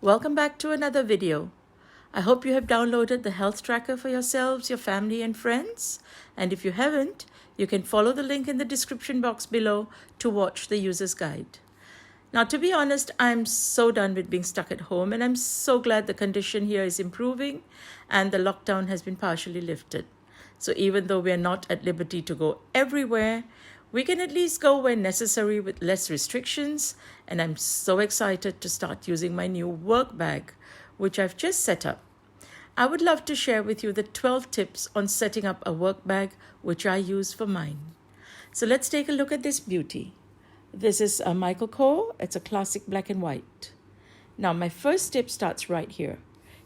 Welcome back to another video. I hope you have downloaded the health tracker for yourselves, your family and friends. And if you haven't, you can follow the link in the description box below to watch the user's guide. Now, to be honest, I'm so done with being stuck at home, and I'm so glad the condition here is improving and the lockdown has been partially lifted. So even though we're not at liberty to go everywhere, we can at least go when necessary with less restrictions, and I'm so excited to start using my new work bag, which I've just set up. I would love to share with you the 12 tips on setting up a work bag, which I use for mine. So let's take a look at this beauty. This is a Michael Kors. It's a classic black and white. Now, my first tip starts right here.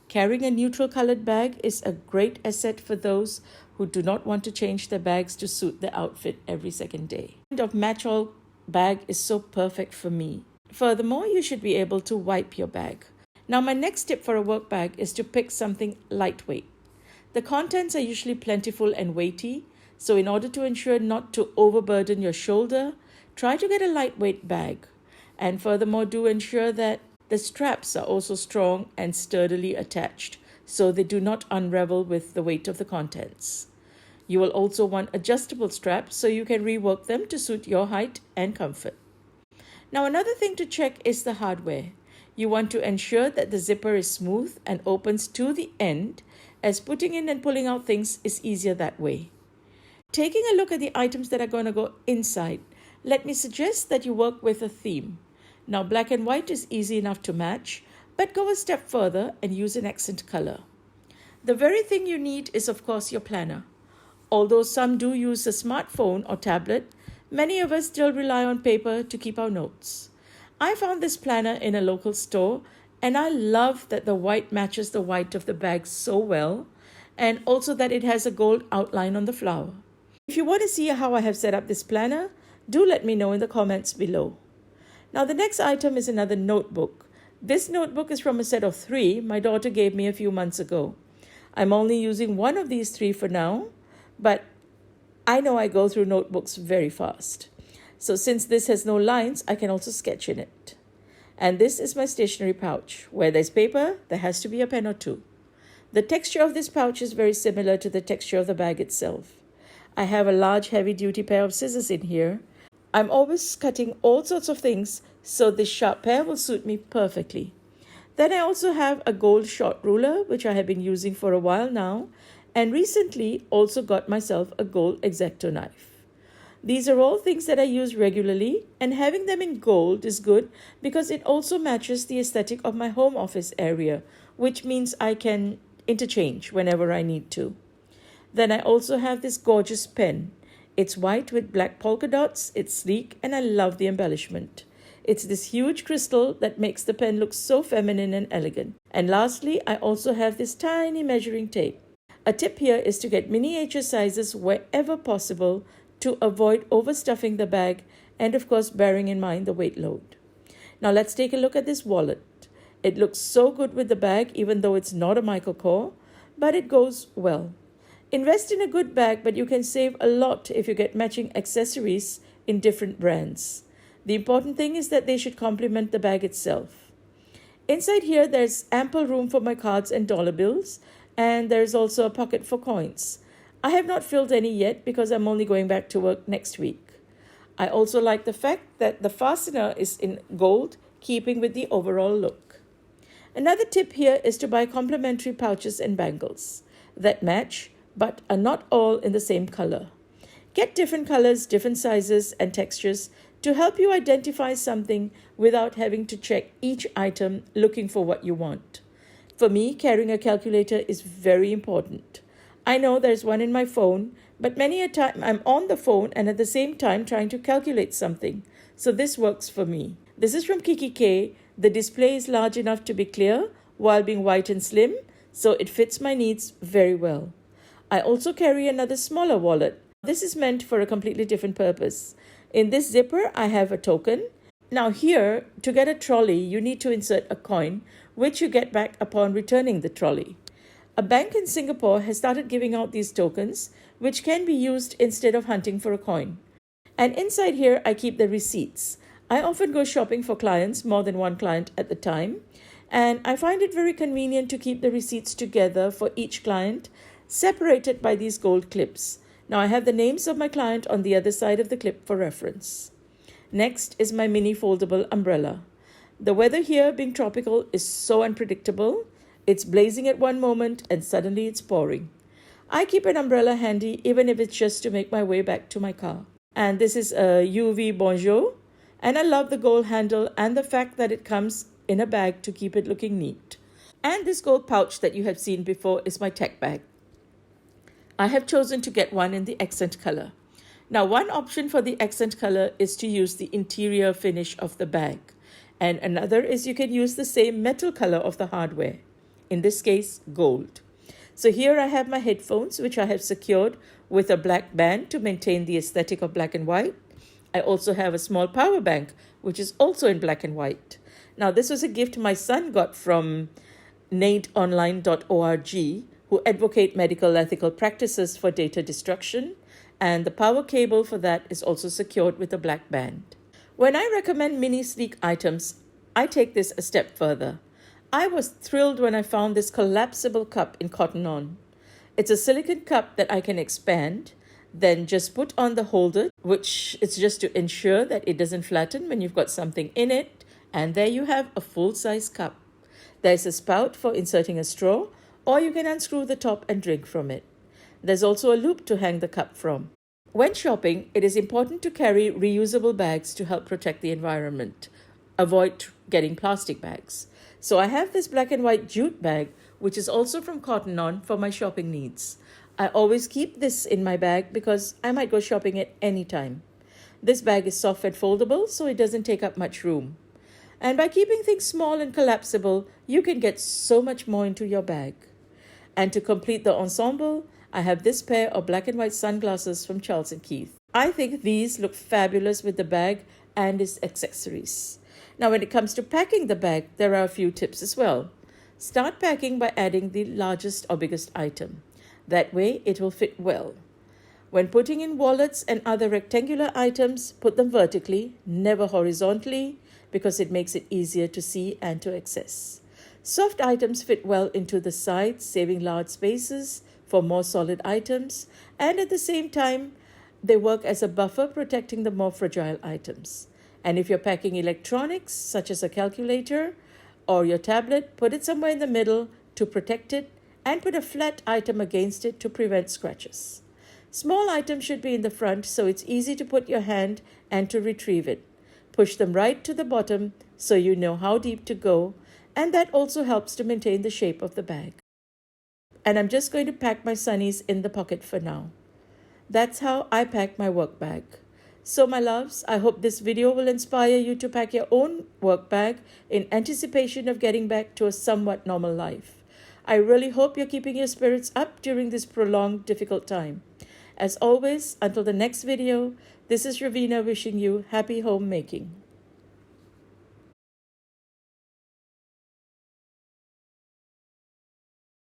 Carrying a neutral colored bag is a great asset for those who do not want to change their bags to suit the outfit every second day. The kind of match-all bag is so perfect for me. Furthermore, you should be able to wipe your bag. Now, my next tip for a work bag is to pick something lightweight. The contents are usually plentiful and weighty, so in order to ensure not to overburden your shoulder, try to get a lightweight bag. And furthermore, do ensure that the straps are also strong and sturdily attached, so they do not unravel with the weight of the contents. You will also want adjustable straps so you can rework them to suit your height and comfort. Now, another thing to check is the hardware. You want to ensure that the zipper is smooth and opens to the end, as putting in and pulling out things is easier that way. Taking a look at the items that are going to go inside, let me suggest that you work with a theme. Now, black and white is easy enough to match, but go a step further and use an accent color. The very thing you need is, of course, your planner. Although some do use a smartphone or tablet, many of us still rely on paper to keep our notes. I found this planner in a local store, and I love that the white matches the white of the bag so well, and also that it has a gold outline on the flower. If you want to see how I have set up this planner, do let me know in the comments below. Now, the next item is another notebook. This notebook is from a set of 3 my daughter gave me a few months ago. I'm only using one of these 3 for now, but I know I go through notebooks very fast. So since this has no lines, I can also sketch in it. And this is my stationery pouch. Where there's paper, there has to be a pen or two. The texture of this pouch is very similar to the texture of the bag itself. I have a large heavy-duty pair of scissors in here. I'm always cutting all sorts of things, so this sharp pair will suit me perfectly. Then I also have a gold short ruler, which I have been using for a while now, and recently also got myself a gold X-Acto knife. These are all things that I use regularly, and having them in gold is good because it also matches the aesthetic of my home office area, which means I can interchange whenever I need to. Then I also have this gorgeous pen. It's white with black polka dots, it's sleek, and I love the embellishment. It's this huge crystal that makes the pen look so feminine and elegant. And lastly, I also have this tiny measuring tape. A tip here is to get miniature sizes wherever possible to avoid overstuffing the bag and, of course, bearing in mind the weight load. Now let's take a look at this wallet. It looks so good with the bag, even though it's not a Michael Kors, but it goes well. Invest in a good bag, but you can save a lot if you get matching accessories in different brands. The important thing is that they should complement the bag itself. Inside here, there's ample room for my cards and dollar bills, and there's also a pocket for coins. I have not filled any yet because I'm only going back to work next week. I also like the fact that the fastener is in gold, keeping with the overall look. Another tip here is to buy complementary pouches and bangles that match, but are not all in the same color. Get different colors, different sizes, and textures to help you identify something without having to check each item looking for what you want. For me, carrying a calculator is very important. I know there's one in my phone, but many a time I'm on the phone and at the same time trying to calculate something. So this works for me. This is from Kiki K. The display is large enough to be clear while being white and slim, so it fits my needs very well. I also carry another smaller wallet. This is meant for a completely different purpose. In this zipper, I have a token. Now here, to get a trolley, you need to insert a coin, which you get back upon returning the trolley. A bank in Singapore has started giving out these tokens, which can be used instead of hunting for a coin. And inside here, I keep the receipts. I often go shopping for clients, more than one client at the time, And I find it very convenient to keep the receipts together for each client, separated by these gold clips. Now I have the names of my client on the other side of the clip for reference. Next is my mini foldable umbrella. The weather here, being tropical, is so unpredictable. It's blazing at one moment and suddenly it's pouring. I keep an umbrella handy even if it's just to make my way back to my car. And this is a UV Bonjour. And I love the gold handle and the fact that it comes in a bag to keep it looking neat. And this gold pouch that you have seen before is my tech bag. I have chosen to get one in the accent color. Now, one option for the accent color is to use the interior finish of the bag. And another is you can use the same metal color of the hardware. In this case, gold. So here I have my headphones, which I have secured with a black band to maintain the aesthetic of black and white. I also have a small power bank, which is also in black and white. Now, this was a gift my son got from nadeonline.org, who advocate medical ethical practices for data destruction, and the power cable for that is also secured with a black band. When I recommend mini sleek items, I take this a step further. I was thrilled when I found this collapsible cup in Cotton On. It's a silicone cup that I can expand, then just put on the holder, which is just to ensure that it doesn't flatten when you've got something in it, and there you have a full-size cup. There's a spout for inserting a straw, or you can unscrew the top and drink from it. There's also a loop to hang the cup from. When shopping, it is important to carry reusable bags to help protect the environment. Avoid getting plastic bags. So I have this black and white jute bag, which is also from Cotton On for my shopping needs. I always keep this in my bag because I might go shopping at any time. This bag is soft and foldable, so it doesn't take up much room. And by keeping things small and collapsible, you can get so much more into your bag. And to complete the ensemble, I have this pair of black and white sunglasses from Charles & Keith. I think these look fabulous with the bag and its accessories. Now, when it comes to packing the bag, there are a few tips as well. Start packing by adding the largest or biggest item. That way, it will fit well. When putting in wallets and other rectangular items, put them vertically, never horizontally, because it makes it easier to see and to access. Soft items fit well into the sides, saving large spaces for more solid items, and at the same time, they work as a buffer, protecting the more fragile items. And if you're packing electronics, such as a calculator or your tablet, put it somewhere in the middle to protect it, and put a flat item against it to prevent scratches. Small items should be in the front, so it's easy to put your hand and to retrieve it. Push them right to the bottom so you know how deep to go, and that also helps to maintain the shape of the bag. And I'm just going to pack my sunnies in the pocket for now. That's how I pack my work bag. So my loves, I hope this video will inspire you to pack your own work bag in anticipation of getting back to a somewhat normal life. I really hope you're keeping your spirits up during this prolonged, difficult time. As always, until the next video, this is Raveena wishing you happy homemaking.